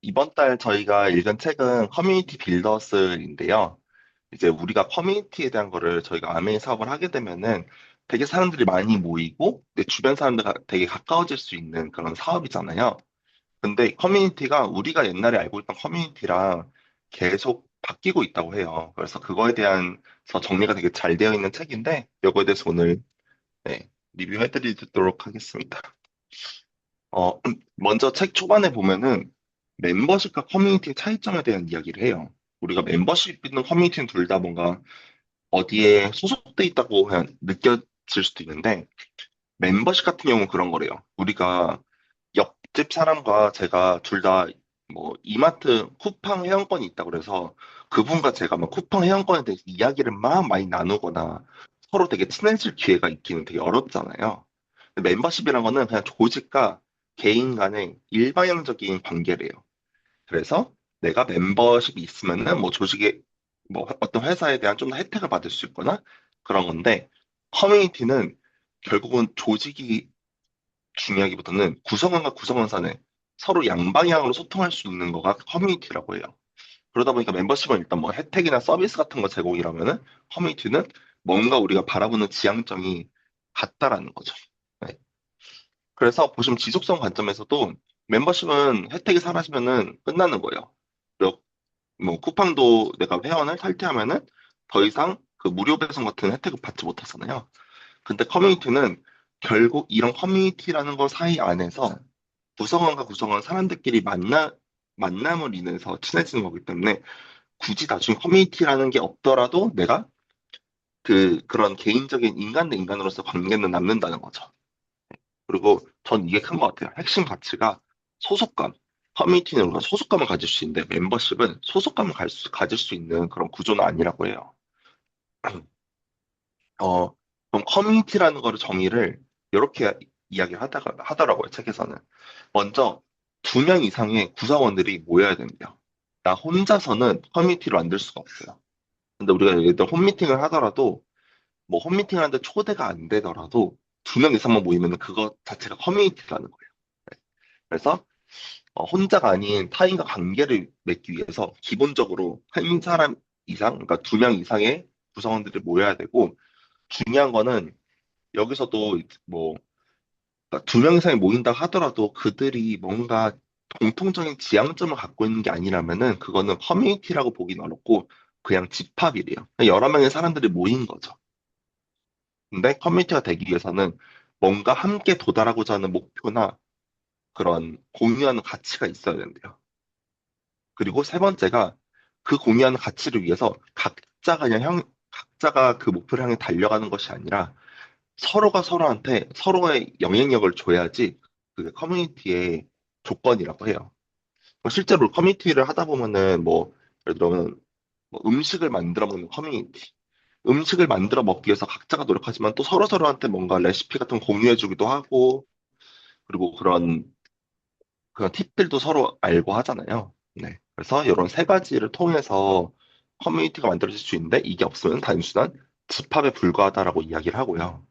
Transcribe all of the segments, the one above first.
이번 달 저희가 읽은 책은 커뮤니티 빌더스인데요. 이제 우리가 커뮤니티에 대한 거를 저희가 아메이 사업을 하게 되면은 되게 사람들이 많이 모이고 내 주변 사람들과 되게 가까워질 수 있는 그런 사업이잖아요. 근데 커뮤니티가 우리가 옛날에 알고 있던 커뮤니티랑 계속 바뀌고 있다고 해요. 그래서 그거에 대해서 정리가 되게 잘 되어 있는 책인데 이거에 대해서 오늘 리뷰해드리도록 하겠습니다. 먼저 책 초반에 보면은 멤버십과 커뮤니티의 차이점에 대한 이야기를 해요. 우리가 멤버십 있는 커뮤니티는 둘 다 뭔가 어디에 소속돼 있다고 그냥 느껴질 수도 있는데 멤버십 같은 경우는 그런 거래요. 우리가 옆집 사람과 제가 둘 다 뭐 이마트 쿠팡 회원권이 있다고 그래서 그분과 제가 막 쿠팡 회원권에 대해서 이야기를 막 많이 나누거나 서로 되게 친해질 기회가 있기는 되게 어렵잖아요. 근데 멤버십이란 거는 그냥 조직과 개인 간의 일방향적인 관계래요. 그래서 내가 멤버십이 있으면은 뭐 조직의 뭐 어떤 회사에 대한 좀 더 혜택을 받을 수 있거나 그런 건데 커뮤니티는 결국은 조직이 중요하기보다는 구성원과 구성원 간에 서로 양방향으로 소통할 수 있는 거가 커뮤니티라고 해요. 그러다 보니까 멤버십은 일단 뭐 혜택이나 서비스 같은 거 제공이라면은 커뮤니티는 뭔가 우리가 바라보는 지향점이 같다라는 거죠. 네. 그래서 보시면 지속성 관점에서도 멤버십은 혜택이 사라지면은 끝나는 거예요. 몇- 뭐 쿠팡도 내가 회원을 탈퇴하면은 더 이상 그 무료 배송 같은 혜택을 받지 못하잖아요. 근데 커뮤니티는 결국 이런 커뮤니티라는 거 사이 안에서 구성원과 구성원 사람들끼리 만남을 인해서 친해지는 거기 때문에 굳이 나중에 커뮤니티라는 게 없더라도 내가 그런 개인적인 인간 대 인간으로서 관계는 남는다는 거죠. 그리고 전 이게 큰 것 같아요. 핵심 가치가 소속감. 커뮤니티는 우리가 소속감을 가질 수 있는데 멤버십은 소속감을 가질 수 있는 그런 구조는 아니라고 해요. 그럼 커뮤니티라는 거를 정의를 이렇게 이야기를 하더라고요, 책에서는. 먼저, 2명 이상의 구성원들이 모여야 된대요. 나 혼자서는 커뮤니티를 만들 수가 없어요. 근데 우리가 예를 들어 홈미팅을 하더라도, 뭐 홈미팅 하는데 초대가 안 되더라도, 2명 이상만 모이면 그것 자체가 커뮤니티라는 거예요. 네. 그래서, 혼자가 아닌 타인과 관계를 맺기 위해서, 기본적으로 한 사람 이상, 그러니까 2명 이상의 구성원들이 모여야 되고, 중요한 거는 여기서도 뭐 2명 이상이 모인다 하더라도 그들이 뭔가 공통적인 지향점을 갖고 있는 게 아니라면은 그거는 커뮤니티라고 보긴 어렵고 그냥 집합이래요. 그냥 여러 명의 사람들이 모인 거죠. 근데 커뮤니티가 되기 위해서는 뭔가 함께 도달하고자 하는 목표나 그런 공유하는 가치가 있어야 된대요. 그리고 세 번째가 그 공유하는 가치를 위해서 각자가 그 목표를 향해 달려가는 것이 아니라 서로가 서로한테 서로의 영향력을 줘야지 그게 커뮤니티의 조건이라고 해요. 실제로 커뮤니티를 하다 보면은 뭐 예를 들면 뭐 음식을 만들어 먹는 커뮤니티, 음식을 만들어 먹기 위해서 각자가 노력하지만 또 서로 서로한테 뭔가 레시피 같은 거 공유해주기도 하고 그리고 그런 팁들도 서로 알고 하잖아요. 네. 그래서 이런 세 가지를 통해서 커뮤니티가 만들어질 수 있는데 이게 없으면 단순한 집합에 불과하다라고 이야기를 하고요.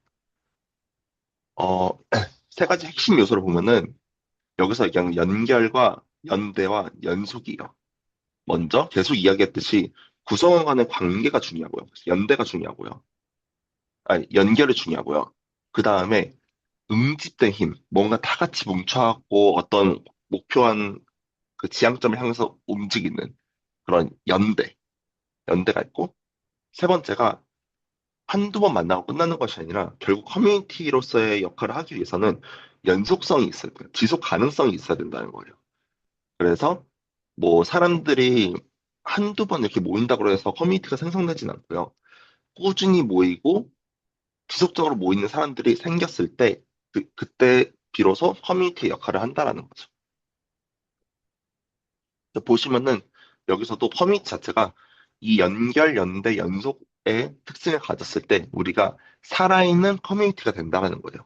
어, 세 가지 핵심 요소를 보면은 여기서 얘기하는 연결과 연대와 연속이요. 먼저 계속 이야기했듯이 구성원 간의 관계가 중요하고요. 연대가 중요하고요. 아니, 연결이 중요하고요. 그 다음에 응집된 힘, 뭔가 다 같이 뭉쳐갖고 어떤 목표한 그 지향점을 향해서 움직이는 그런 연대가 있고, 세 번째가 한두 번 만나고 끝나는 것이 아니라 결국 커뮤니티로서의 역할을 하기 위해서는 연속성이 있어야 돼요. 지속 가능성이 있어야 된다는 거예요. 그래서 뭐 사람들이 한두 번 이렇게 모인다고 해서 커뮤니티가 생성되진 않고요. 꾸준히 모이고 지속적으로 모이는 사람들이 생겼을 때 그때 비로소 커뮤니티의 역할을 한다라는 거죠. 보시면은 여기서도 커뮤니티 자체가 이 연결, 연대, 연속의 특징을 가졌을 때 우리가 살아있는 커뮤니티가 된다는 거예요.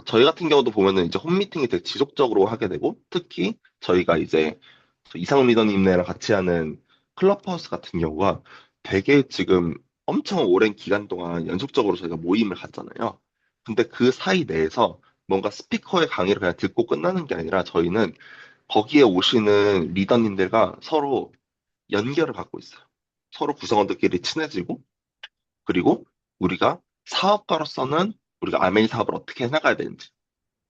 저희 같은 경우도 보면은 이제 홈미팅이 되게 지속적으로 하게 되고 특히 저희가 이제 이상훈 리더님네랑 같이 하는 클럽하우스 같은 경우가 되게 지금 엄청 오랜 기간 동안 연속적으로 저희가 모임을 갖잖아요. 근데 그 사이 내에서 뭔가 스피커의 강의를 그냥 듣고 끝나는 게 아니라 저희는 거기에 오시는 리더님들과 서로 연결을 갖고 있어요. 서로 구성원들끼리 친해지고, 그리고 우리가 사업가로서는 우리가 아메이 사업을 어떻게 해나가야 되는지,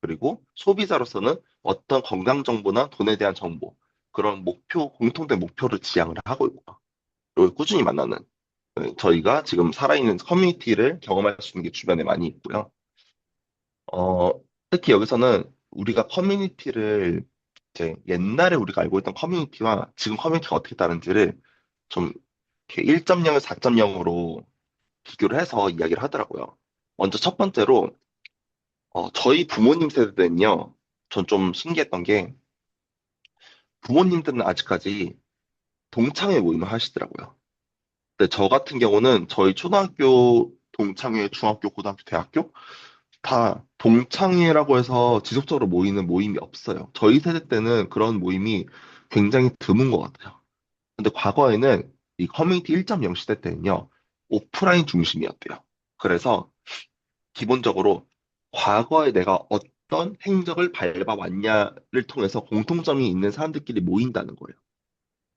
그리고 소비자로서는 어떤 건강 정보나 돈에 대한 정보, 그런 목표, 공통된 목표를 지향을 하고 있고, 그리고 꾸준히 만나는 저희가 지금 살아있는 커뮤니티를 경험할 수 있는 게 주변에 많이 있고요. 어, 특히 여기서는 우리가 커뮤니티를 이제 옛날에 우리가 알고 있던 커뮤니티와 지금 커뮤니티가 어떻게 다른지를 좀 이렇게 1.0을 4.0으로 비교를 해서 이야기를 하더라고요. 먼저 첫 번째로 저희 부모님 세대는요, 전 좀 신기했던 게 부모님들은 아직까지 동창회 모임을 하시더라고요. 근데 저 같은 경우는 저희 초등학교 동창회, 중학교, 고등학교, 대학교 다 동창회라고 해서 지속적으로 모이는 모임이 없어요. 저희 세대 때는 그런 모임이 굉장히 드문 것 같아요. 근데 과거에는 이 커뮤니티 1.0 시대 때는요, 오프라인 중심이었대요. 그래서 기본적으로 과거에 내가 어떤 행적을 밟아왔냐를 통해서 공통점이 있는 사람들끼리 모인다는 거예요.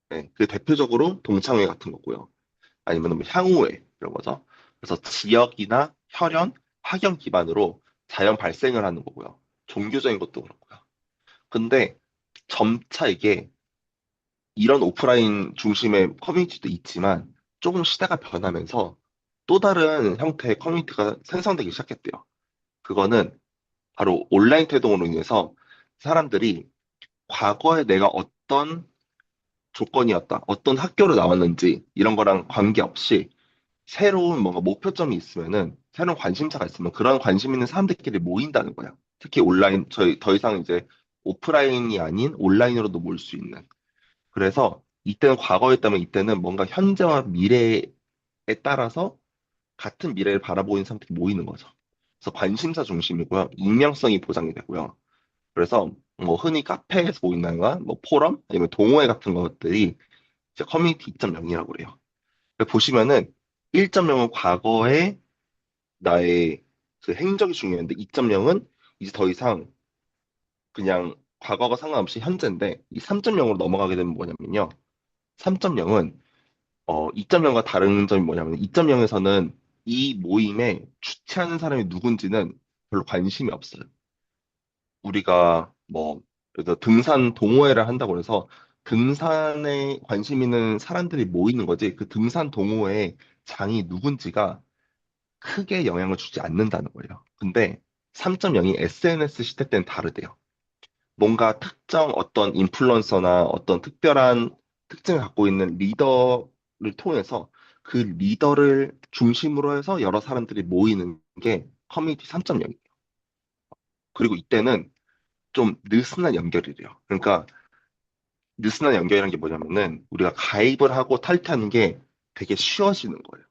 네, 그 대표적으로 동창회 같은 거고요. 아니면 뭐 향후회 이런 거죠. 그래서 지역이나 혈연, 학연 기반으로 자연 발생을 하는 거고요. 종교적인 것도 그렇고요. 근데 점차 이게 이런 오프라인 중심의 커뮤니티도 있지만 조금 시대가 변하면서 또 다른 형태의 커뮤니티가 생성되기 시작했대요. 그거는 바로 온라인 태동으로 인해서 사람들이 과거에 내가 어떤 조건이었다, 어떤 학교를 나왔는지 이런 거랑 관계없이 새로운 뭔가 목표점이 있으면은 새로운 관심사가 있으면 그런 관심 있는 사람들끼리 모인다는 거예요. 특히 온라인 저희 더 이상 이제 오프라인이 아닌 온라인으로도 모일 수 있는. 그래서 이때는 과거였다면 이때는 뭔가 현재와 미래에 따라서 같은 미래를 바라보는 사람들이 모이는 거죠. 그래서 관심사 중심이고요. 익명성이 보장이 되고요. 그래서 뭐 흔히 카페에서 모인다든가 뭐 포럼 아니면 동호회 같은 것들이 이제 커뮤니티 2.0이라고 그래요. 보시면은 1.0은 과거에 나의 그 행적이 중요한데 2.0은 이제 더 이상 그냥 과거가 상관없이 현재인데 이 3.0으로 넘어가게 되면 뭐냐면요. 3.0은 2.0과 다른 점이 뭐냐면 2.0에서는 이 모임에 주최하는 사람이 누군지는 별로 관심이 없어요. 우리가 뭐 그래서 등산 동호회를 한다고 해서 등산에 관심 있는 사람들이 모이는 거지 그 등산 동호회의 장이 누군지가 크게 영향을 주지 않는다는 거예요. 근데 3.0이 SNS 시대 때는 다르대요. 뭔가 특정 어떤 인플루언서나 어떤 특별한 특징을 갖고 있는 리더를 통해서 그 리더를 중심으로 해서 여러 사람들이 모이는 게 커뮤니티 3.0이에요. 그리고 이때는 좀 느슨한 연결이래요. 그러니까 느슨한 연결이라는 게 뭐냐면은 우리가 가입을 하고 탈퇴하는 게 되게 쉬워지는 거예요.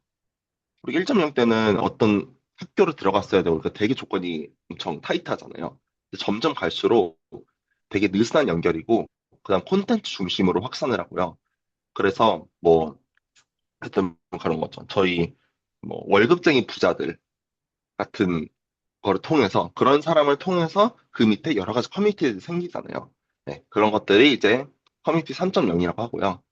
우리 1.0 때는 어떤 학교를 들어갔어야 되고 그러니까 되게 조건이 엄청 타이트하잖아요. 근데 점점 갈수록 되게 느슨한 연결이고 그다음 콘텐츠 중심으로 확산을 하고요. 그래서 뭐 하여튼 그런 거죠. 저희 뭐 월급쟁이 부자들 같은 거를 통해서 그런 사람을 통해서 그 밑에 여러 가지 커뮤니티들이 생기잖아요. 네, 그런 것들이 이제 커뮤니티 3.0이라고 하고요.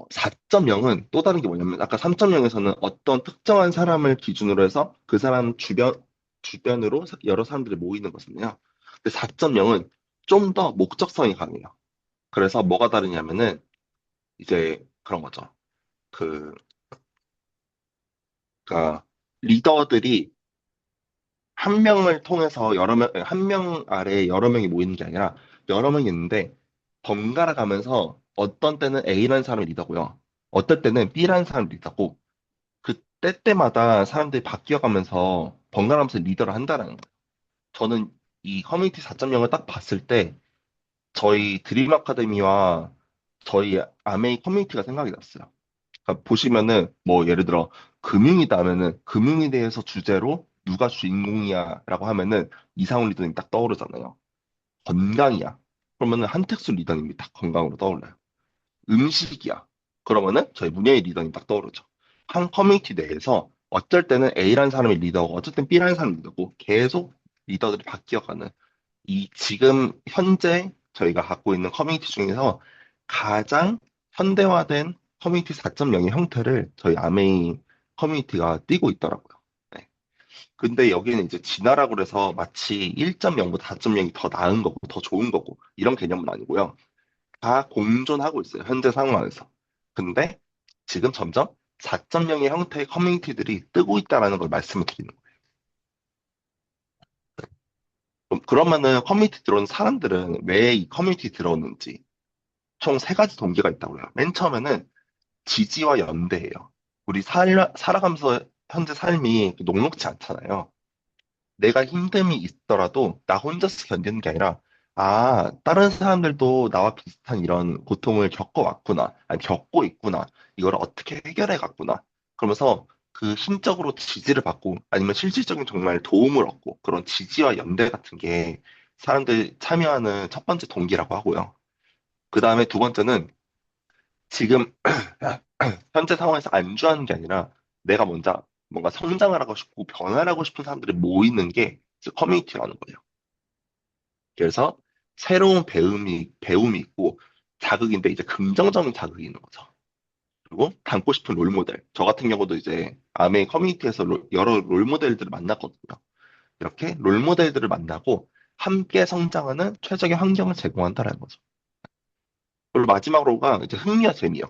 4.0은 또 다른 게 뭐냐면 아까 3.0에서는 어떤 특정한 사람을 기준으로 해서 그 사람 주변으로 여러 사람들이 모이는 거잖아요. 근데 4.0은 좀 더 목적성이 강해요. 그래서 뭐가 다르냐면은 이제 그런 거죠. 그, 그러니까 리더들이 한 명을 통해서 한 명 아래에 여러 명이 모이는 게 아니라 여러 명이 있는데 번갈아 가면서 어떤 때는 A라는 사람이 리더고요. 어떨 때는 B라는 사람이 리더고 그 때때마다 사람들이 바뀌어가면서 번갈아가면서 리더를 한다는 거예요. 저는 이 커뮤니티 4.0을 딱 봤을 때 저희 드림 아카데미와 저희 아메이 커뮤니티가 생각이 났어요. 그러니까 보시면은 뭐 예를 들어 금융이다 하면은 금융에 대해서 주제로 누가 주인공이야라고 하면은 이상훈 리더님 딱 떠오르잖아요. 건강이야. 그러면은 한택수 리더님이 딱 건강으로 떠올라요. 음식이야. 그러면은 저희 문예의 리더님 딱 떠오르죠. 한 커뮤니티 내에서 어쩔 때는 A라는 사람이 리더고 어쩔 땐 B라는 사람이 리더고 계속 리더들이 바뀌어가는 이 지금 현재 저희가 갖고 있는 커뮤니티 중에서 가장 현대화된 커뮤니티 4.0의 형태를 저희 아메이 커뮤니티가 띄고 있더라고요. 네. 근데 여기는 이제 진화라고 그래서 마치 1.0보다 4.0이 더 나은 거고 더 좋은 거고 이런 개념은 아니고요. 다 공존하고 있어요. 현재 상황에서. 근데 지금 점점 4.0의 형태의 커뮤니티들이 뜨고 있다는 걸 말씀을 드리는 거예요. 그러면은 커뮤니티 들어오는 사람들은 왜 이 커뮤니티 들어오는지 총 세 가지 동기가 있다고요. 맨 처음에는 지지와 연대예요. 우리 살아가면서 현재 삶이 녹록지 않잖아요. 내가 힘듦이 있더라도 나 혼자서 견디는 게 아니라, 아, 다른 사람들도 나와 비슷한 이런 고통을 겪어왔구나, 아니, 겪고 있구나, 이걸 어떻게 해결해 갔구나. 그러면서 그 심적으로 지지를 받고 아니면 실질적인 정말 도움을 얻고 그런 지지와 연대 같은 게 사람들이 참여하는 첫 번째 동기라고 하고요. 그 다음에 두 번째는 지금 현재 상황에서 안주하는 게 아니라 내가 먼저 뭔가 성장을 하고 싶고 변화를 하고 싶은 사람들이 모이는 게 이제 커뮤니티라는 거예요. 그래서 새로운 배움이 있고 자극인데 이제 긍정적인 자극이 있는 거죠. 그리고 닮고 싶은 롤모델. 저 같은 경우도 이제 아메이 커뮤니티에서 여러 롤모델들을 만났거든요. 이렇게 롤모델들을 만나고 함께 성장하는 최적의 환경을 제공한다는 거죠. 그리고 마지막으로가 이제 흥미와 재미요.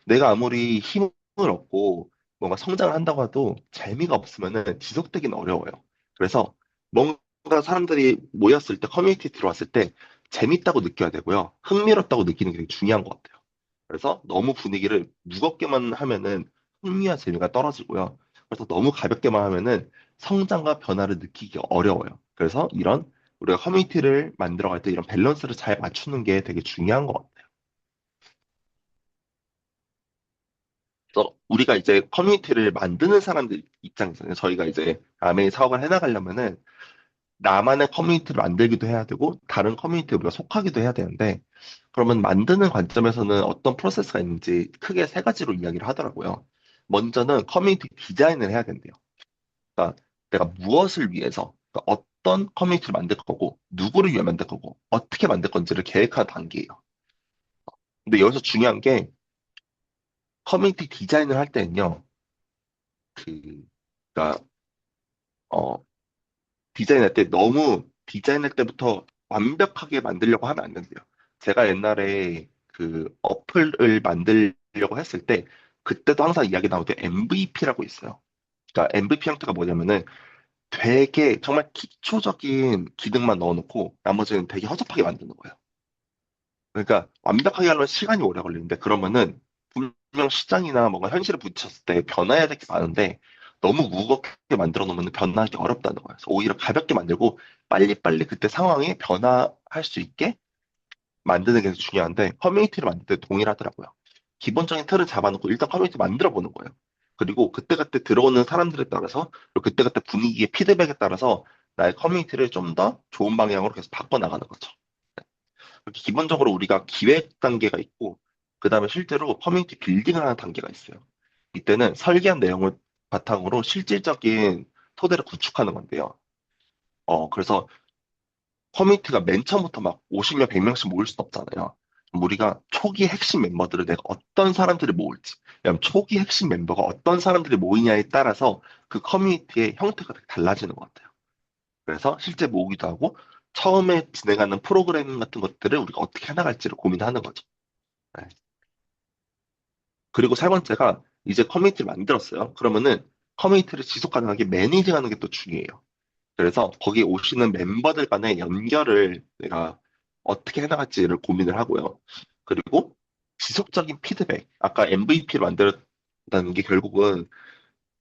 내가 아무리 힘을 얻고 뭔가 성장을 한다고 해도 재미가 없으면은 지속되기는 어려워요. 그래서 뭔가 사람들이 모였을 때 커뮤니티 들어왔을 때 재밌다고 느껴야 되고요. 흥미롭다고 느끼는 게 되게 중요한 것 같아요. 그래서 너무 분위기를 무겁게만 하면은 흥미와 재미가 떨어지고요. 그래서 너무 가볍게만 하면은 성장과 변화를 느끼기 어려워요. 그래서 이런 우리가 커뮤니티를 만들어갈 때 이런 밸런스를 잘 맞추는 게 되게 중요한 것 같아요. 그래서 우리가 이제 커뮤니티를 만드는 사람들 입장에서는 저희가 이제 아메이 사업을 해나가려면은 나만의 커뮤니티를 만들기도 해야 되고 다른 커뮤니티에 우리가 속하기도 해야 되는데 그러면 만드는 관점에서는 어떤 프로세스가 있는지 크게 세 가지로 이야기를 하더라고요. 먼저는 커뮤니티 디자인을 해야 된대요. 그러니까 내가 무엇을 위해서 그러니까 어떤 커뮤니티를 만들 거고 누구를 위해 만들 거고 어떻게 만들 건지를 계획하는 단계예요. 근데 여기서 중요한 게 커뮤니티 디자인을 할 때는요. 그 그러니까 어, 디자인할 때 너무 디자인할 때부터 완벽하게 만들려고 하면 안 된대요. 제가 옛날에 그 어플을 만들려고 했을 때 그때도 항상 이야기 나올 때 MVP라고 있어요. 그러니까 MVP 형태가 뭐냐면은 되게 정말 기초적인 기능만 넣어놓고 나머지는 되게 허접하게 만드는 거예요. 그러니까 완벽하게 하려면 시간이 오래 걸리는데 그러면은 분명 시장이나 뭔가 현실에 부딪혔을 때 변화해야 될 게 많은데 너무 무겁게 만들어 놓으면 변화하기 어렵다는 거예요. 그래서 오히려 가볍게 만들고 빨리빨리 그때 상황에 변화할 수 있게 만드는 게 중요한데 커뮤니티를 만들 때 동일하더라고요. 기본적인 틀을 잡아놓고 일단 커뮤니티 만들어 보는 거예요. 그리고 그때그때 들어오는 사람들에 따라서 그리고 그때그때 분위기의 피드백에 따라서 나의 커뮤니티를 좀 더 좋은 방향으로 계속 바꿔나가는 거죠. 이렇게 기본적으로 우리가 기획 단계가 있고, 그 다음에 실제로 커뮤니티 빌딩을 하는 단계가 있어요. 이때는 설계한 내용을 바탕으로 실질적인 토대를 구축하는 건데요. 그래서 커뮤니티가 맨 처음부터 막 50명, 100명씩 모일 수는 없잖아요. 우리가 초기 핵심 멤버들을 내가 어떤 사람들을 모을지, 왜냐면 초기 핵심 멤버가 어떤 사람들이 모이냐에 따라서 그 커뮤니티의 형태가 되게 달라지는 것 같아요. 그래서 실제 모으기도 하고, 처음에 진행하는 프로그램 같은 것들을 우리가 어떻게 해나갈지를 고민하는 거죠. 네. 그리고 세 번째가 이제 커뮤니티를 만들었어요. 그러면은 커뮤니티를 지속 가능하게 매니징하는 게 또 중요해요. 그래서 거기 오시는 멤버들 간의 연결을 내가 어떻게 해나갈지를 고민을 하고요. 그리고 지속적인 피드백. 아까 MVP를 만들었다는 게 결국은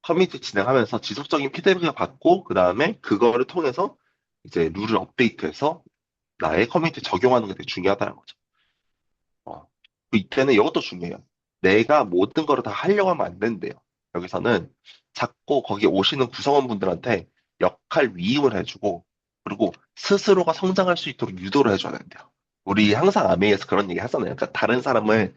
커뮤니티 진행하면서 지속적인 피드백을 받고 그 다음에 그거를 통해서 이제 룰을 업데이트해서 나의 커뮤니티 적용하는 게 되게 중요하다는 거죠. 어. 이때는 이것도 중요해요. 내가 모든 거를 다 하려고 하면 안 된대요. 여기서는 자꾸 거기 오시는 구성원분들한테 역할 위임을 해주고, 그리고 스스로가 성장할 수 있도록 유도를 해줘야 된대요. 우리 항상 아메이에서 그런 얘기 하잖아요. 그러니까 다른 사람을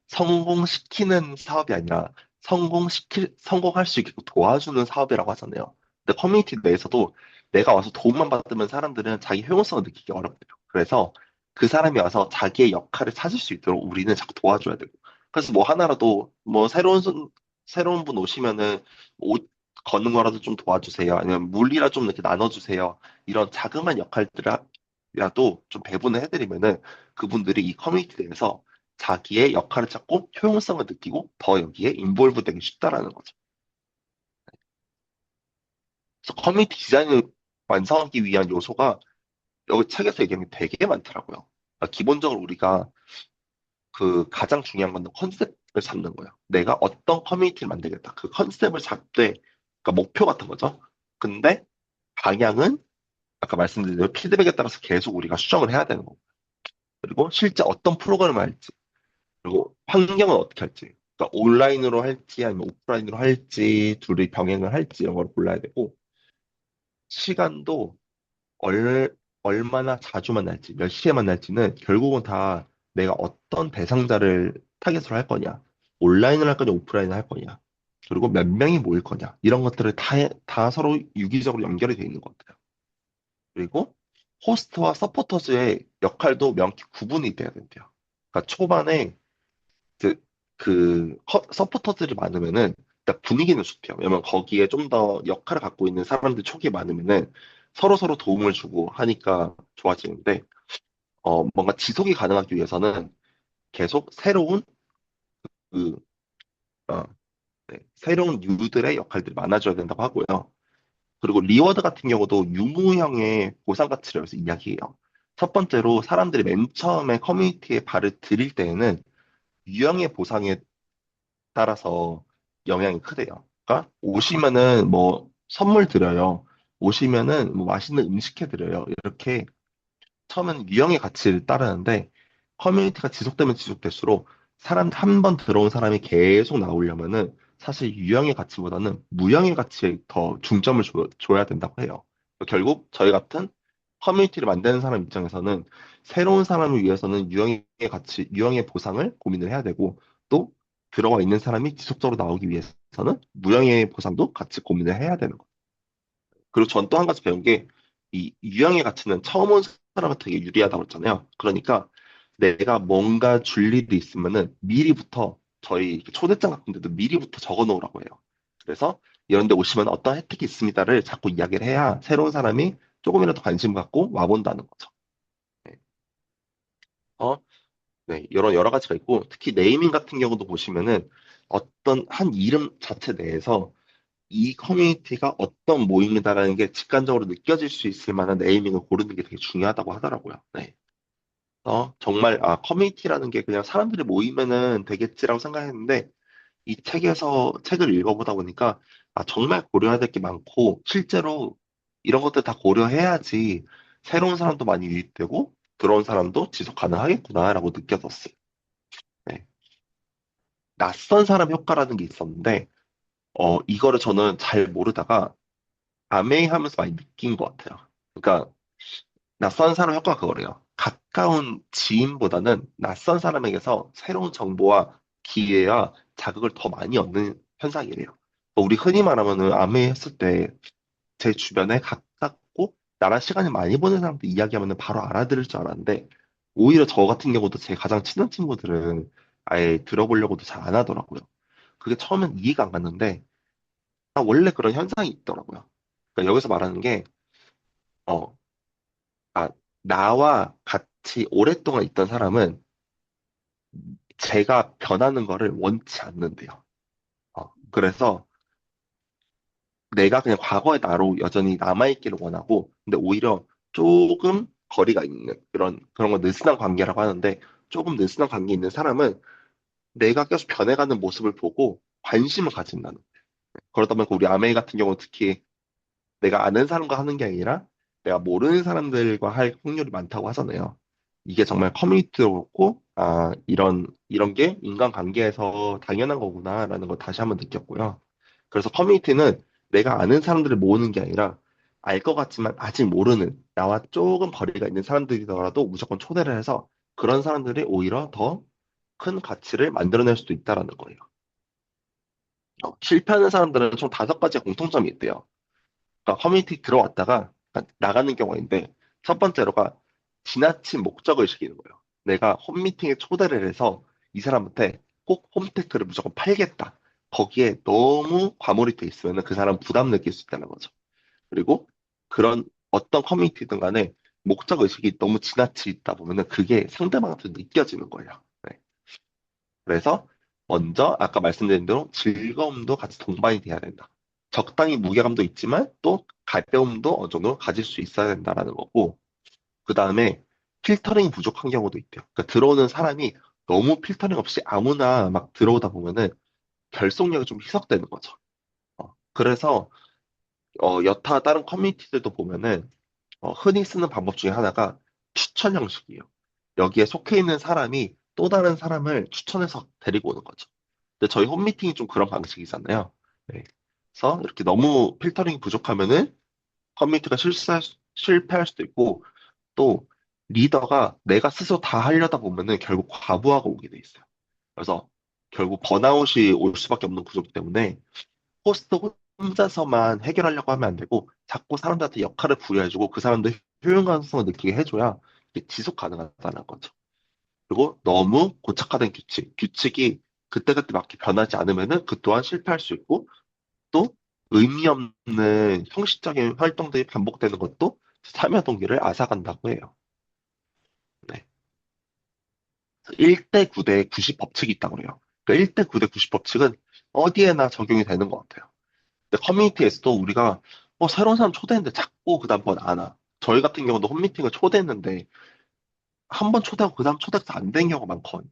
성공시키는 사업이 아니라 성공할 수 있게 도와주는 사업이라고 하잖아요. 근데 커뮤니티 내에서도 내가 와서 도움만 받으면 사람들은 자기 효용성을 느끼기 어렵대요. 그래서 그 사람이 와서 자기의 역할을 찾을 수 있도록 우리는 자꾸 도와줘야 되고. 그래서 뭐 하나라도 뭐 새로운 분 오시면은 옷 걷는 거라도 좀 도와주세요. 아니면 물이라 좀 이렇게 나눠주세요. 이런 자그마한 역할들이라도 좀 배분을 해드리면은 그분들이 이 커뮤니티 내에서 자기의 역할을 찾고 효용성을 느끼고 더 여기에 인볼브 되기 쉽다라는 거죠. 그래서 커뮤니티 디자인을 완성하기 위한 요소가 여기 책에서 얘기하는 게 되게 많더라고요. 그러니까 기본적으로 우리가 그 가장 중요한 건 컨셉을 잡는 거예요. 내가 어떤 커뮤니티를 만들겠다. 그 컨셉을 잡되, 그러니까 목표 같은 거죠. 근데 방향은 아까 말씀드린 대로 피드백에 따라서 계속 우리가 수정을 해야 되는 거고. 그리고 실제 어떤 프로그램을 할지, 그리고 환경은 어떻게 할지. 그러니까 온라인으로 할지 아니면 오프라인으로 할지, 둘이 병행을 할지 이런 걸 골라야 되고, 시간도 얼마나 자주 만날지, 몇 시에 만날지는 결국은 다 내가 어떤 대상자를 타겟으로 할 거냐, 온라인을 할 거냐, 오프라인을 할 거냐, 그리고 몇 명이 모일 거냐, 이런 것들을 다 서로 유기적으로 연결이 돼 있는 것 같아요. 그리고 호스트와 서포터즈의 역할도 명확히 구분이 돼야 된대요. 그러니까 초반에 서포터들이 많으면은 일단 분위기는 좋대요. 왜냐면 거기에 좀 더 역할을 갖고 있는 사람들 촉이 많으면은 서로 도움을 주고 하니까 좋아지는데 뭔가 지속이 가능하기 위해서는 계속 그, 어, 새로운 뉴들의 역할들이 많아져야 된다고 하고요. 그리고 리워드 같은 경우도 유무형의 보상 가치를 여기서 이야기해요. 첫 번째로 사람들이 맨 처음에 커뮤니티에 발을 들일 때에는 유형의 보상에 따라서 영향이 크대요. 그러니까 오시면은 뭐 선물 드려요. 오시면은 뭐 맛있는 음식 해드려요. 이렇게 처음엔 유형의 가치를 따르는데 커뮤니티가 지속되면 지속될수록 사람 한 번 들어온 사람이 계속 나오려면은 사실 유형의 가치보다는 무형의 가치에 더 중점을 줘야 된다고 해요. 결국 저희 같은 커뮤니티를 만드는 사람 입장에서는 새로운 사람을 위해서는 유형의 가치, 유형의 보상을 고민을 해야 되고 또 들어와 있는 사람이 지속적으로 나오기 위해서는 무형의 보상도 같이 고민을 해야 되는 거예요. 그리고 전 또 한 가지 배운 게 이 유형의 가치는 처음 온 사람한테 되게 유리하다고 했잖아요. 그러니까 내가 뭔가 줄 일이 있으면은 미리부터 저희 초대장 같은 데도 미리부터 적어 놓으라고 해요. 그래서 이런 데 오시면 어떤 혜택이 있습니다를 자꾸 이야기를 해야 새로운 사람이 조금이라도 관심 갖고 와본다는 거죠. 네. 어, 네, 이런 여러 가지가 있고 특히 네이밍 같은 경우도 보시면은 어떤 한 이름 자체 내에서 이 커뮤니티가 어떤 모임이다라는 게 직관적으로 느껴질 수 있을 만한 네이밍을 고르는 게 되게 중요하다고 하더라고요. 네. 정말, 커뮤니티라는 게 그냥 사람들이 모이면은 되겠지라고 생각했는데, 이 책을 읽어보다 보니까, 정말 고려해야 될 게 많고, 실제로 이런 것들 다 고려해야지 새로운 사람도 많이 유입되고, 들어온 사람도 지속 가능하겠구나라고 느껴졌어요. 네. 낯선 사람 효과라는 게 있었는데, 이거를 저는 잘 모르다가, 아메이 하면서 많이 느낀 것 같아요. 그러니까 낯선 사람 효과가 그거래요. 가까운 지인보다는 낯선 사람에게서 새로운 정보와 기회와 자극을 더 많이 얻는 현상이래요. 우리 흔히 말하면은 아메이 했을 때 제 주변에 가깝고 나랑 시간을 많이 보낸 사람들 이야기하면은 바로 알아들을 줄 알았는데 오히려 저 같은 경우도 제 가장 친한 친구들은 아예 들어보려고도 잘 안 하더라고요. 그게 처음엔 이해가 안 갔는데 원래 그런 현상이 있더라고요. 그러니까 여기서 말하는 게 어, 아, 나와 같이 오랫동안 있던 사람은 제가 변하는 거를 원치 않는데요. 그래서 내가 그냥 과거의 나로 여전히 남아있기를 원하고, 근데 오히려 조금 거리가 있는 그런 거 느슨한 관계라고 하는데, 조금 느슨한 관계 있는 사람은 내가 계속 변해가는 모습을 보고 관심을 가진다는. 그러다 보니까 우리 아메이 같은 경우는 특히 내가 아는 사람과 하는 게 아니라 내가 모르는 사람들과 할 확률이 많다고 하잖아요. 이게 정말 커뮤니티도 그렇고, 이런 게 인간관계에서 당연한 거구나라는 걸 다시 한번 느꼈고요. 그래서 커뮤니티는 내가 아는 사람들을 모으는 게 아니라 알 것 같지만 아직 모르는 나와 조금 거리가 있는 사람들이더라도 무조건 초대를 해서 그런 사람들이 오히려 더 큰 가치를 만들어낼 수도 있다라는 거예요. 실패하는 사람들은 총 5가지의 공통점이 있대요. 그러니까 커뮤니티 들어왔다가 나가는 경우인데 첫 번째로가 지나친 목적의식이 있는 거예요. 내가 홈미팅에 초대를 해서 이 사람한테 꼭 홈테크를 무조건 팔겠다. 거기에 너무 과몰입돼 있으면 그 사람 부담 느낄 수 있다는 거죠. 그리고 그런 어떤 커뮤니티든 간에 목적의식이 너무 지나치 있다 보면은 그게 상대방한테 느껴지는 거예요. 네. 그래서 먼저 아까 말씀드린 대로 즐거움도 같이 동반이 돼야 된다. 적당히 무게감도 있지만 또 가벼움도 어느 정도 가질 수 있어야 된다라는 거고, 그 다음에 필터링이 부족한 경우도 있대요. 그러니까 들어오는 사람이 너무 필터링 없이 아무나 막 들어오다 보면은 결속력이 좀 희석되는 거죠. 그래서 여타 다른 커뮤니티들도 보면은 흔히 쓰는 방법 중에 하나가 추천 형식이에요. 여기에 속해 있는 사람이 또 다른 사람을 추천해서 데리고 오는 거죠. 근데 저희 홈미팅이 좀 그런 방식이잖아요. 네. 그래서 이렇게 너무 필터링이 부족하면은 커뮤니티가 실패할 수도 있고, 또 리더가 내가 스스로 다 하려다 보면은 결국 과부하가 오게 돼 있어요. 그래서 결국 번아웃이 올 수밖에 없는 구조기 때문에 호스트 혼자서만 해결하려고 하면 안 되고 자꾸 사람들한테 역할을 부여해주고 그 사람들 효용감성을 느끼게 해줘야 이게 지속 가능하다는 거죠. 그리고 너무 고착화된 규칙이 그때그때 맞게 변하지 않으면은 그 또한 실패할 수 있고, 또 의미 없는 형식적인 활동들이 반복되는 것도 참여 동기를 앗아간다고 해요. 네. 1대 9대 90 법칙이 있다고 그래요. 그 1대 9대 90 법칙은 어디에나 적용이 되는 것 같아요. 근데 커뮤니티에서도 우리가 새로운 사람 초대했는데 자꾸 그 다음번 안 와. 저희 같은 경우도 홈미팅을 초대했는데 한 번 초대하고 그 다음 초대가 안 된 경우가 많거든요.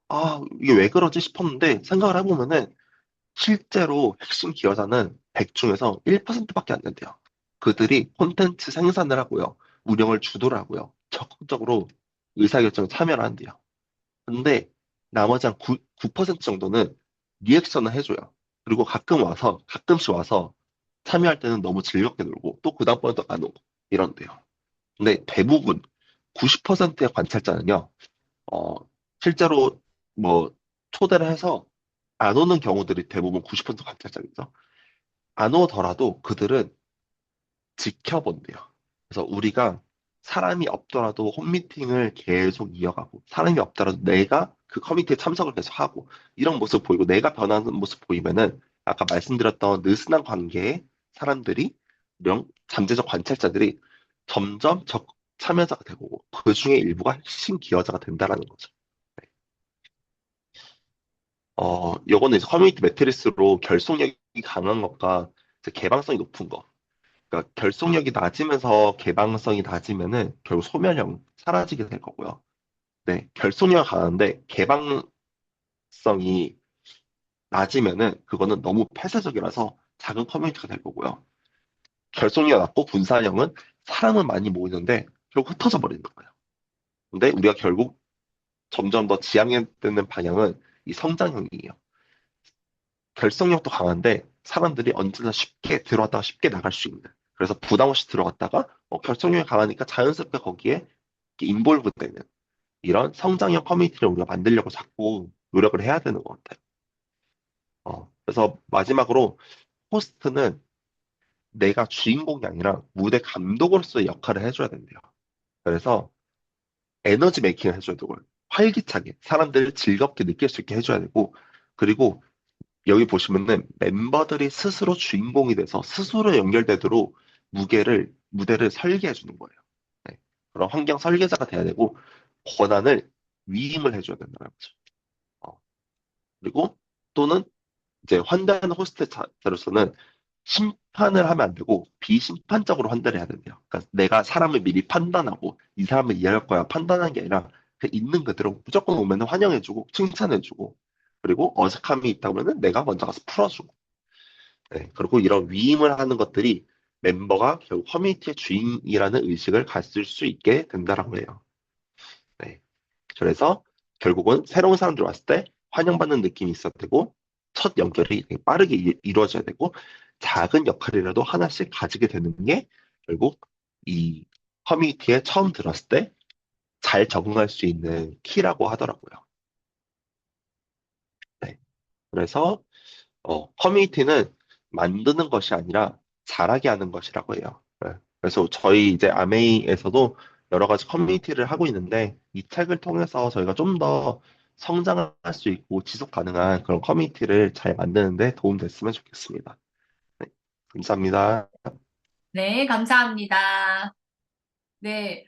아, 이게 왜 그러지 싶었는데 생각을 해보면은 실제로 핵심 기여자는 100 중에서 1%밖에 안 된대요. 그들이 콘텐츠 생산을 하고요. 운영을 주도를 하고요. 적극적으로 의사결정에 참여를 한대요. 근데 나머지 한 9% 정도는 리액션을 해줘요. 그리고 가끔씩 와서 참여할 때는 너무 즐겁게 놀고 또 그 다음번에도 안 오고 이런데요. 근데 대부분 90%의 관찰자는요, 어, 실제로 뭐 초대를 해서 안 오는 경우들이 대부분 90% 관찰자이죠. 안 오더라도 그들은 지켜본대요. 그래서 우리가 사람이 없더라도 홈미팅을 계속 이어가고, 사람이 없더라도 내가 그 커뮤니티에 참석을 계속 하고, 이런 모습 보이고, 내가 변하는 모습 보이면은, 아까 말씀드렸던 느슨한 관계의 사람들이, 이런 잠재적 관찰자들이 점점 참여자가 되고, 그 중에 일부가 핵심 기여자가 된다라는 거죠. 네. 요거는 이제 커뮤니티 매트리스로 결속력이 강한 것과 이제 개방성이 높은 거. 그러니까 결속력이 낮으면서 개방성이 낮으면은 결국 소멸형 사라지게 될 거고요. 네, 결속력 강한데 개방성이 낮으면은 그거는 너무 폐쇄적이라서 작은 커뮤니티가 될 거고요. 결속력 낮고 분산형은 사람은 많이 모이는데 결국 흩어져 버리는 거예요. 근데 우리가 결국 점점 더 지향해야 되는 방향은 이 성장형이에요. 결속력도 강한데 사람들이 언제나 쉽게 들어왔다가 쉽게 나갈 수 있는. 그래서 부담 없이 들어갔다가 결속력이 강하니까 자연스럽게 거기에 인볼브 되는 이런 성장형 커뮤니티를 우리가 만들려고 자꾸 노력을 해야 되는 것 같아요. 그래서 마지막으로 호스트는 내가 주인공이 아니라 무대 감독으로서의 역할을 해줘야 된대요. 그래서 에너지 메이킹을 해줘야 되고 활기차게 사람들을 즐겁게 느낄 수 있게 해줘야 되고, 그리고 여기 보시면은 멤버들이 스스로 주인공이 돼서 스스로 연결되도록 무대를 설계해 주는 거예요. 네. 그런 환경 설계자가 돼야 되고 권한을 위임을 해줘야 된다는 거죠. 어, 그리고 또는 이제 환대하는 호스트로서는 심판을 하면 안 되고 비심판적으로 환대를 해야 된대요. 그러니까 내가 사람을 미리 판단하고 이 사람을 이해할 거야 판단하는 게 아니라 그 있는 그대로 무조건 오면 환영해주고 칭찬해주고, 그리고 어색함이 있다 그러면 내가 먼저 가서 풀어주고. 네, 그리고 이런 위임을 하는 것들이 멤버가 결국 커뮤니티의 주인이라는 의식을 가질 수 있게 된다라고 해요. 네. 그래서 결국은 새로운 사람들 왔을 때 환영받는 느낌이 있어야 되고, 첫 연결이 되게 빠르게 이루어져야 되고, 작은 역할이라도 하나씩 가지게 되는 게 결국 이 커뮤니티에 처음 들었을 때 잘 적응할 수 있는 키라고 하더라고요. 네. 그래서 커뮤니티는 만드는 것이 아니라 자라게 하는 것이라고 해요. 네. 그래서 저희 이제 아메이에서도 여러 가지 커뮤니티를 하고 있는데 이 책을 통해서 저희가 좀 더 성장할 수 있고 지속 가능한 그런 커뮤니티를 잘 만드는데 도움 됐으면 좋겠습니다. 네, 감사합니다. 네, 감사합니다. 네.